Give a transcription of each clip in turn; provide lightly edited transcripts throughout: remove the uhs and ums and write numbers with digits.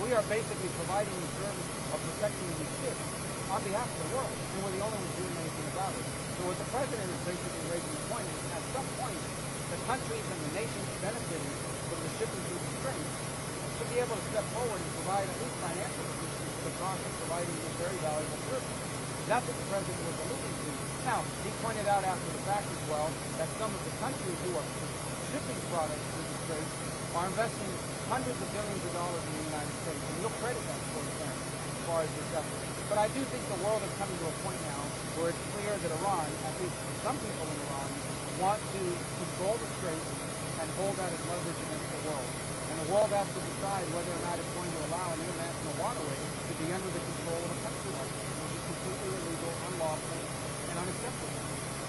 we are basically providing the service of protecting these ships on behalf of the world, and we're the only ones doing anything about it. So what the president is basically raising the point is, at some point, the countries and the nations benefiting from the shipping through the Straits should be able to step forward and provide at least financial assistance to the process of providing this very valuable service. That's what the president was alluding to. Now, he pointed out after the fact as well that some of the countries who are shipping products through the Straits are investing hundreds of billions of dollars in the United States, and you'll credit that for them as far as this effort. But I do think the world is coming to a point now where it's clear that Iran, at least some people in Iran, want to control the Straits and hold that as leverage against the world. And the world has to decide whether or not it's going to allow an international waterway to be under the control of a country like this, which is completely illegal, unlawful, and unacceptable.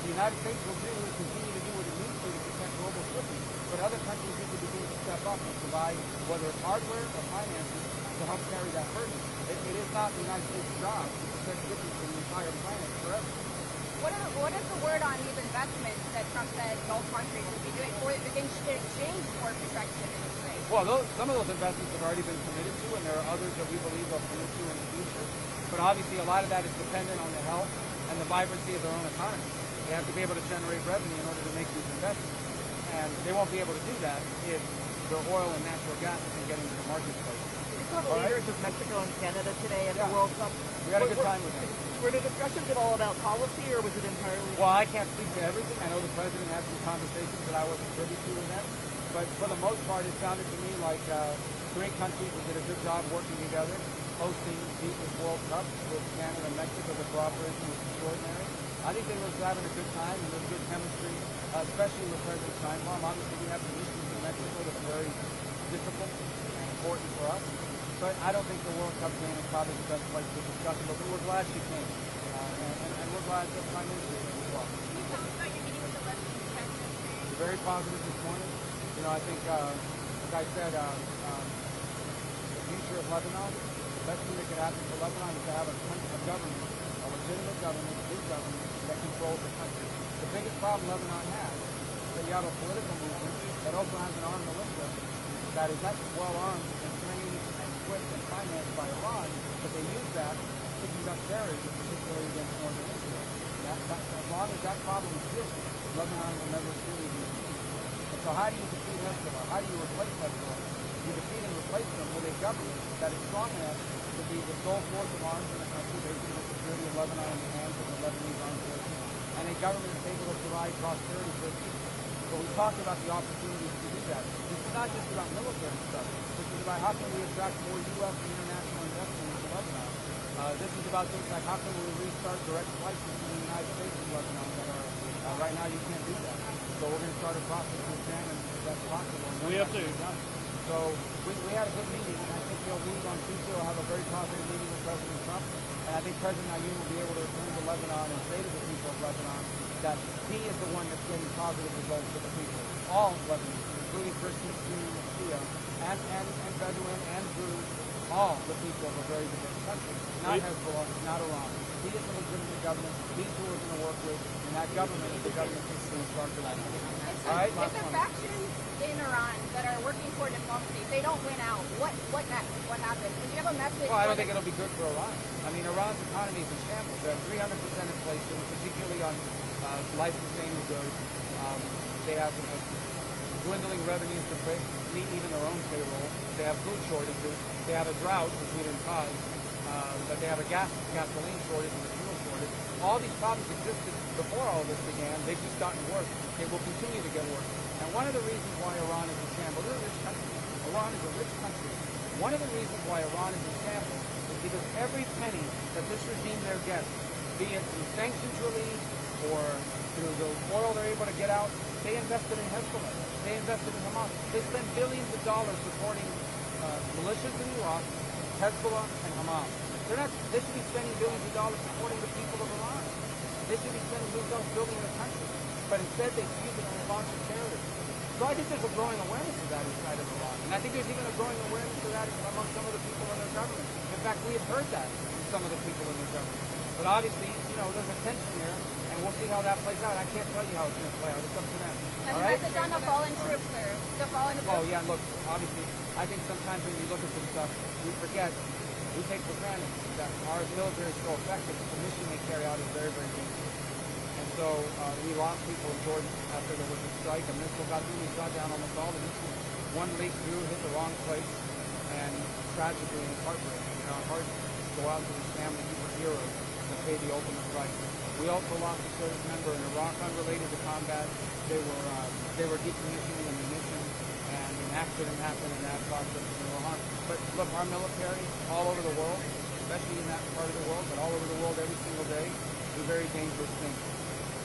The United States will continue to do what it needs to protect global shipping, but other countries need to begin to step up and provide, whether it's hardware or finances, to help carry that burden. It is not the United States' job to protect shipping for the entire planet forever. What is the word on these investments that Trump said Gulf countries would be doing in exchange for protection in the Straits? Well, some of those investments have already been committed to, and there are others that we believe they'll commit to in the future. But obviously, a lot of that is dependent on the health and the vibrancy of their own economy. They have to be able to generate revenue in order to make these investments. And they won't be able to do that if their oil and natural gas isn't getting to the marketplace. We saw the leaders of Mexico and Canada today at the World Cup. We had a good time with them. Were the discussions at all about policy, or was it entirely... Well, I can't speak to everything. I know the president had some conversations that I wasn't privy to with them. But for the most part, it sounded to me like great countries that did a good job working together, hosting this World Cup with Canada and Mexico. The cooperation was extraordinary. I think they were having a good time, and there was good chemistry, especially with President Steinbaum. Obviously, we have some issues in Mexico that are very difficult and important for us. But I don't think the World Cup game is probably the best place to discuss it, but we're glad she came. And we're glad that Prime Minister came as well. Can you tell us about your meeting with the Lebanese president? We're very positive this morning. You know, I think, like I said, the future of Lebanon, the best thing that could happen for Lebanon is to have a government, a legitimate government, a big government, that controls the country. The biggest problem Lebanon has is that you have a political movement that also has an armed militia that is not just well armed and trained and equipped and financed by Iran, but they use that to conduct terrorism, particularly against northern Israel. As long as that problem exists, Lebanon will never truly be defeated. And so how do you defeat Hezbollah? How do you replace Hezbollah? You defeat and replace them with a government that is strong enough to be the sole source of arms in the country, basically the security of Lebanon in the hands of the Lebanese armed forces, and a government that's able to provide prosperity for its people. So we talked about the opportunities to do that. This is not just about military stuff. This is about how can we attract more U.S. and international investment into Lebanon. This is about things like how can we restart direct flights between the United States and Lebanon that are, right now you can't do that. So we're going to start a process to examine if that's possible. We have to. So we had a good meeting, and I think they'll leave on Tuesday. We'll have a very positive meeting with President Trump. And I think President Ayoun will be able to return to Lebanon and say to the people of Lebanon that he is the one that's getting positive results for the people. All Lebanese, including Christians, Jews, Shia, and Bedouin, and Druze, all the people of a very diverse country. Not Hezbollah, not Iran. He is a legitimate government. He's who we're going to work with, and that government is the government that's going to start for that. All right, if the factions in Iran that are working for diplomacy, if they don't win out, what next? What happens? Do you have a message? Well, I don't think it'll be good for Iran. I mean, Iran's economy is in shambles. They have 300% inflation, particularly on life-sustaining goods. They have dwindling revenues to meet even their own payroll. They have food shortages. They have a drought, which we didn't cause. But they have a gasoline shortage and a fuel shortage. All these problems existed before all this began. They've just gotten worse. They will continue to get worse. And one of the reasons why Iran is in shambles, they're a rich country. Iran is a rich country. One of the reasons why Iran is in shambles is because every penny that this regime there gets, be it through sanctions relief or through the oil they're able to get out, they invested in Hezbollah. They invested in Hamas. They spend billions of dollars supporting militias in Iraq, Hezbollah, and Hamas. They should be spending billions of dollars supporting the people of Iran. They should be spending billions of dollars building their country. But instead, they use it to sponsor terrorism. So I think there's a growing awareness of that inside of Iran. And I think there's even a growing awareness of that among some of the people in their government. In fact, we have heard that from some of the people in their government. But obviously, there's a tension here, and we'll see how that plays out. I can't tell you how it's going to play out. It's up to them. Has All the right? message on the fallen troops, sir? The fallen troops? Oh, yeah, look, obviously, I think sometimes when we look at this stuff, we forget, we take for granted that our military is so effective, but the mission they carry out is very, very dangerous. And so we lost people in Jordan after there was a strike. A missile got through. We shot down almost all the missiles. One leaked through, hit the wrong place, and tragically and heartbreaking. And our hearts go out to these families who were heroes that paid the ultimate price. We also lost a service member in Iraq unrelated to combat. They were decommissioning ammunition, and an accident happened in that process, and they were harmed. But look, our military all over the world, especially in that part of the world, but all over the world every single day, do very dangerous things.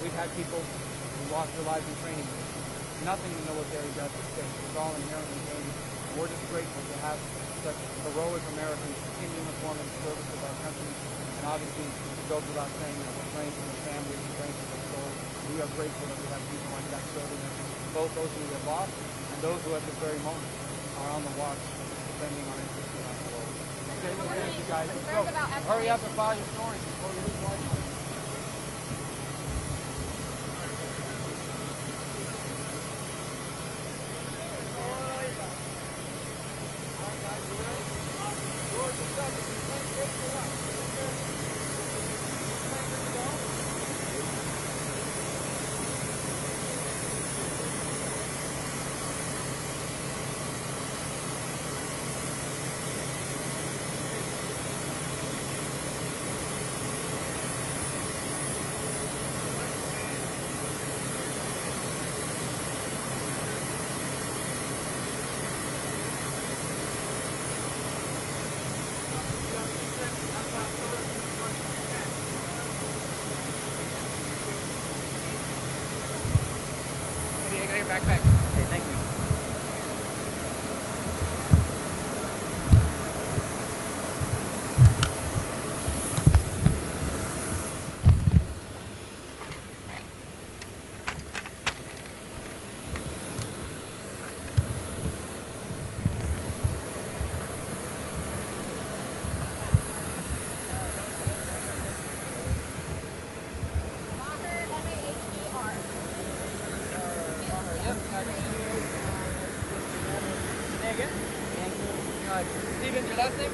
We've had people who lost their lives in training missions. Nothing the military does is safe. It's all inherently dangerous. And we're just grateful to have such heroic Americans continue to perform in the service of our country. And obviously, it goes without saying that we're praying for their families and praying for their souls. We are grateful that we have people like that serving us, both those who we have lost and those who at this very moment are on the watch defending our interests around the world. Okay, well, thank you guys. So, hurry up and file your stories before you lose life. Backpack. Okay, thank you. Steven, your last name?